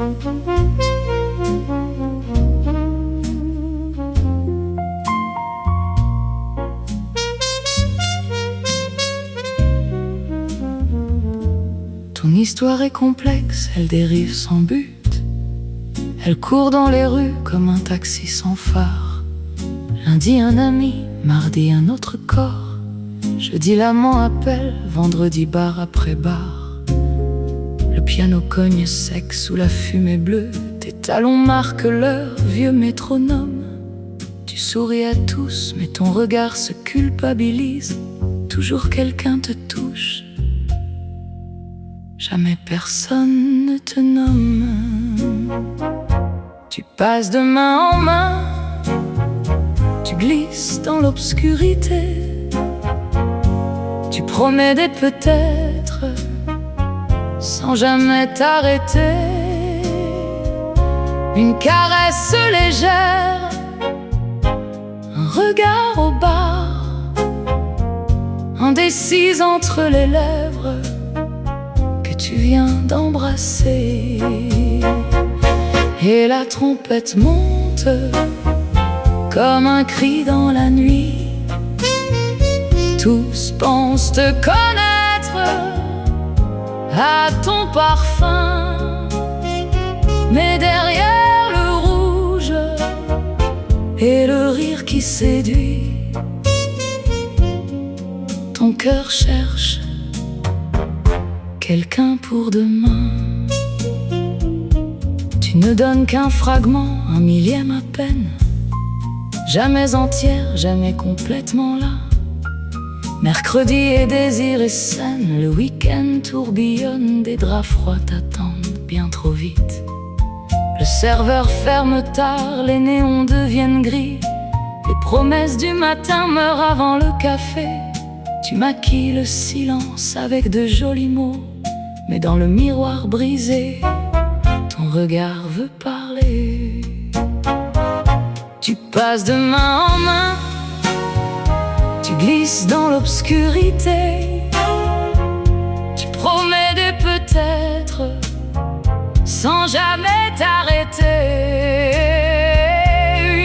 Ton histoire est complexe, elle dérive sans but. Elle court dans les rues comme un taxi sans phare. Lundi un ami, mardi un autre corps. Jeudi l'amant appelle, vendredi bar après bar. Le piano cogne sec sous la fumée bleue. Tes talons marquent l'heure, vieux métronome. Tu souris à tous, mais ton regard se culpabilise. Toujours quelqu'un te touche, jamais personne ne te nomme. Tu passes de main en main, tu glisses dans l'obscurité. Tu promets des peut-être sans jamais t'arrêter. Une caresse légère, un regard au bar, indécise entre les lèvres que tu viens d'embrasser. Et la trompette monte comme un cri dans la nuit. Tous pensent te connaître à ton parfum, mais derrière le rouge et le rire qui séduit, ton cœur cherche quelqu'un pour demain. Tu ne donnes qu'un fragment, un millième à peine, jamais entière, jamais complètement là. Mercredi et désir et scène, le week-end tourbillonne, des draps froids t'attendent bien trop vite. Le serveur ferme tard, les néons deviennent gris, les promesses du matin meurent avant le café. Tu maquilles le silence avec de jolis mots, mais dans le miroir brisé, ton regard veut parler. Tu passes de main en main, tu glisses dans l'obscurité. Tu promets des peut-être sans jamais t'arrêter.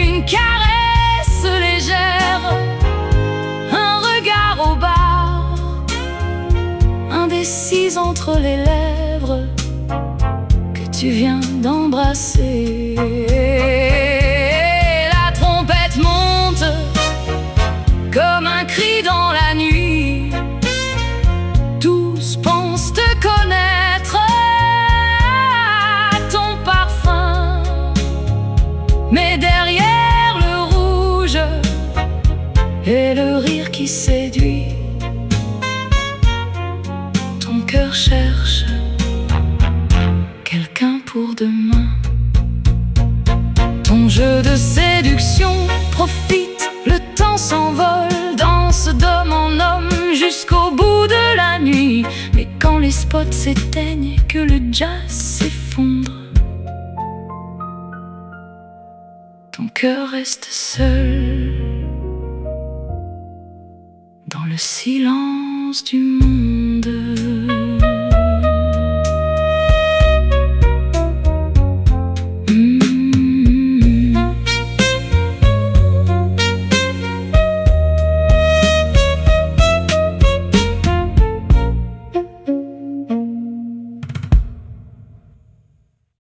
Une caresse légère, un regard au bar, indécise entre les lèvres que tu viens d'embrasser. La trompette monte comme un cri dans la nuit. Tous pensent te connaître à ton parfum, mais derrière le rouge et le rire qui séduit, ton cœur cherche quelqu'un pour demain. Ton jeu de séduction profite, le temps s'envole, danse d'homme en homme jusqu'au bout de la nuit. Mais quand les spots s'éteignent et que le jazz s'effondre, ton cœur reste seul dans le silence du monde.